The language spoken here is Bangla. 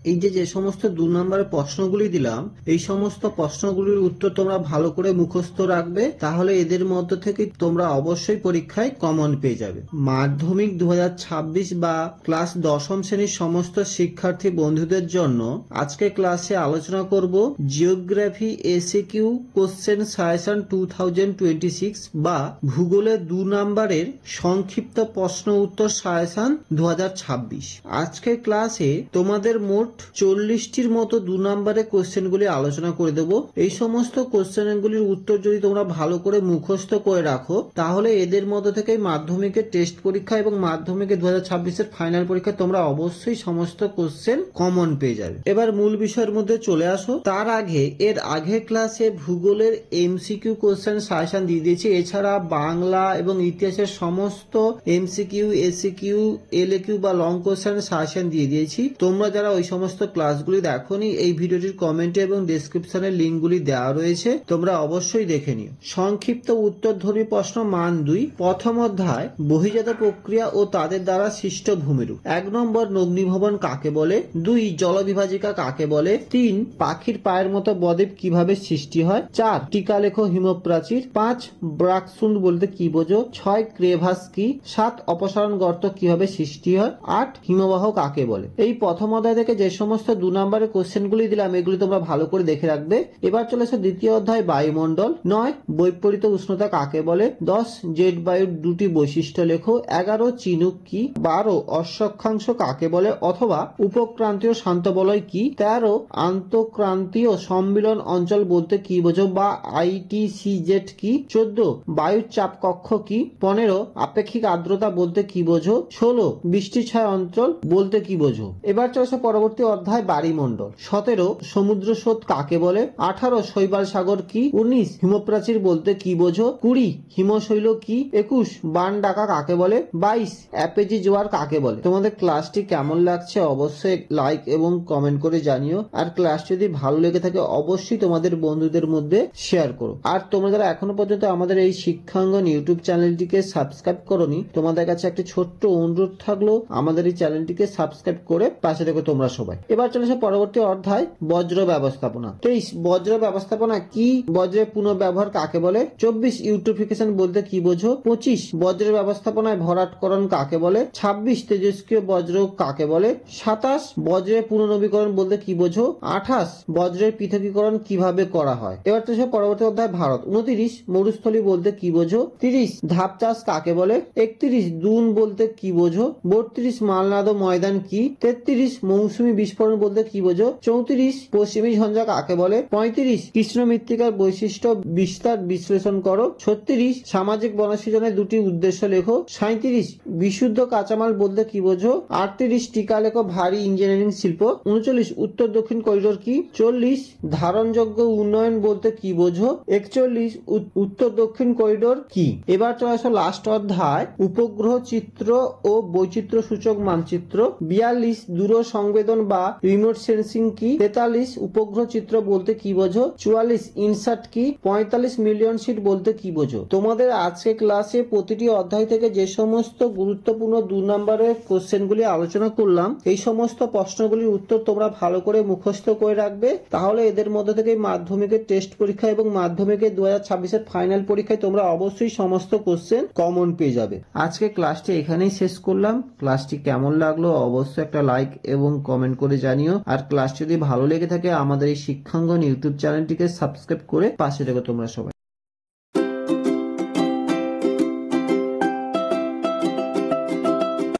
এই যে সমস্ত 2 নম্বরের প্রশ্নগুলি দিলাম, এই সমস্ত প্রশ্নগুলির উত্তর তোমরা ভালো করে মুখস্থ রাখবে, তাহলে এদের মধ্য থেকে তোমরা অবশ্যই পরীক্ষায় কমন পেয়ে যাবে। মাধ্যমিক 2026 বা ক্লাস 10ম শ্রেণীর সমস্ত শিক্ষার্থী বন্ধুদের জন্য আজকে ক্লাসে আলোচনা করব জিওগ্রাফি এসএকিউ কোশ্চেন সাজেশন 2026 বা ভূগোলের 2 নম্বরের সংক্ষিপ্ত প্রশ্ন উত্তর সাজেশন 2026। আজকের ক্লাসে তোমাদের মোট 40টির মতো 2 নম্বরের কোশ্চেনগুলি আলোচনা করে দেব। এই সমস্ত কোশ্চেনগুলির উত্তর যদি তোমরা ভালো করে মুখস্থ করে রাখো, তাহলে এদের মধ্যে থেকে মাধ্যমিকের টেস্ট পরীক্ষা এবং মাধ্যমিকের 2026 এর ফাইনাল পরীক্ষা তোমরা অবশ্যই সমস্ত কোশ্চেন কমন পেয়ে যাবে। এবার মূল বিষয়ের মধ্যে চলে আসো। তার আগে এর আগের ক্লাসে ভূগোলের এমসিকিউ কোশ্চেন সাজেশন দিয়ে দিয়েছি, এছাড়া বাংলা এবং ইতিহাসের সমস্ত এমসিকিউ এসিকিউ এলএকিউ বা লং কোশ্চেন সাজেশন দিয়ে দিয়েছি। তোমরা যারা ওই সমস্ত ক্লাসগুলি দেখোনি, এই ভিডিওটির কমেন্টে এবং ডেসক্রিপশনে লিঙ্কগুলি দেওয়া রয়েছে, তোমরা অবশ্যই দেখে নিও। সংক্ষিপ্ত উত্তরধর্মী প্রশ্ন মান 2। প্রথম অধ্যায় বহির্জাত প্রক্রিয়া ও তাদের দ্বারা সৃষ্ট ভূমিরূপ। 1 নম্বর অগ্নিভবন কাকে বলে, 2 জলবিভাজিকা কাকে বলে, 3 পাখির পায়ের মতো বদ্বীপ কিভাবে সৃষ্টি হয়, 4 টিকা লেখো হিমপ্রাচীর, 5 ব্রাকসুন্ড বলতে কি বোঝো, 6 ক্রেভাস কি, 7 অপসারণ গর্ত কিভাবে সৃষ্টি হয়, 8 হিমবাহ কাকে বলে। এই প্রথম অধ্যায় থেকে যে সমস্ত 2 নম্বরের কোশ্চেনগুলি দিলাম, এগুলি তোমরা ভালো করে দেখে রাখবে। এবার চলে এসো দ্বিতীয় অধ্যায় বায়ুমণ্ডল। 9 বৈপরীত্য উষ্ণতা কাকে বলে, 10 জেট বায়ুর 2টি বৈশিষ্ট্য লেখো, 11 চিনুক কি, 12 অশ্বক্ষাংশ কাকে বলে অথবা উপক্রান্তীয় শান্ত বলয় কি, 13 আন্তঃক্রান্তীয় সম্মিলন অঞ্চল বলতে কি বোঝো বা আইটিসিজেড কি, 14 বায়ুর চাপ কক্ষ কি, 15 আপেক্ষিক আর্দ্রতা বলতে কি বোঝো, 16 বৃষ্টি ছায়া অঞ্চল বলতে কি বোঝো। এবার চলছে পরবর্তী অধ্যায় বায়ুমণ্ডল। 17 সমুদ্র স্রোত কাকে বলে, 18 শৈবাল সাগর কি, 19 হিমপ্রাচীর বলতে কি বোঝো, 20 হিমশৈল কি, 21 বান ডাকা কাকে বলে, 22 অ্যাপেজি জোয়ার কাকে বলে। তোমাদের ক্লাসটি কেমন লাগছে অবশ্যই লাইক এবং কমেন্ট করে জানিও, আর ক্লাস যদি ভালো লেগে থাকে অবশ্যই তোমাদের বন্ধুদের মধ্যে শেয়ার করো। আর তোমরা যারা এখনো পর্যন্ত আমাদের এই শিক্ষাঙ্গন ইউটিউব চ্যানেলটিকে সাবস্ক্রাইব করোনি, তোমাদের কাছে একটি ছোট্ট অনুরোধ থাকলো, আমাদের এই চ্যানেলটিকে সাবস্ক্রাইব করে পাশে থেকো তোমরা সবাই। এবার চলেছে পরবর্তী অধ্যায় বজ্র ব্যবস্থাপনা। 23 বজ্র ব্যবস্থাপনা কি, বজ্রের পুনঃব্যবহার কাকে বলে, 24 ইউট্রোফিকেশন বলতে কি বোঝো, 25 বজ্রের ব্যবস্থাপনায় ভরাটকরণ কাকে বলে, 26 তেজস্ক্রিয় বজ্র কাকে বলে, 27 বজ্রের পুনর্নবীকরণ বলতে কি বোঝো, 28 বজ্রের পৃথকীকরণ কিভাবে করা হয়। এবার চলেছে পরবর্তী অধ্যায় ভারত। 29 মরুস্থলী বলতে কি বোঝো, 30 ধাপ চাষ কাকে বলে, 31 দুন বলতে কি বোঝো, 32 মালনাদ ময়দান কি, 33 মৌসুমী বিস্ফোরণ বলতে কি বোঝো, 34 পশ্চিমী ঝঞ্ঝা কাকে বলে, 35 কৃষ্ণ মৃত্তিকার বৈশিষ্ট্য বিস্তার বিশ্লেষণ করো, 36 সামাজিক বনসৃজনের 2টি উদ্দেশ্য লেখো, 37 বিশুদ্ধ কাঁচামাল বলতে কি বোঝো, 38 টিকা লেখো ভারী ইঞ্জিনিয়ারিং শিল্প, 39 উত্তর দক্ষিণ করিডোর কি, 40 ধারণযোগ্য উন্নয়ন বলতে কি বোঝো, 41 উত্তর দক্ষিণ করিডোর কি। এবার চলে আসো লাস্ট অধ্যায় উপগ্রহ চিত্র ও বৈচিত্র্য সূচক মানচিত্র। 42 দূর সংবেদন বা রিমোট সেন্সিং কি, 43 উপগ্রহ চিত্র বলতে কি বোঝো, 44 ইনসার্ট কি, 45 মিলিয়ন শিট বলতে কি বোঝো। তোমাদের আজকে ক্লাসে প্রতিটি অধ্যায় থেকে যে সমস্ত গুরুত্বপূর্ণ 2 নম্বরের কোশ্চেনগুলি আলোচনা করলাম, এই সমস্ত প্রশ্নগুলির উত্তর তোমরা ভালো করে মুখস্থ করে রাখবে, তাহলে এদের মধ্যে থেকে মাধ্যমিকের টেস্ট পরীক্ষা এবং মাধ্যমিকের 2026 এর ফাইনাল পরীক্ষায় তোমরা অবশ্যই সমস্ত কোশ্চেন কমন পেয়ে যাবে। আজকে ক্লাসটি এখানেই শেষ করলাম। ক্লাসটি কেমন লাগলো অবশ্যই একটা লাইক এবং কমেন্ট করে জানিও, আর ক্লাস যদি ভালো লেগে থাকে আমাদের এই শিক্ষাঙ্গন ইউটিউব চ্যানেলটিকে সাবস্ক্রাইব করে পাশে থেকো তোমরা সবাই।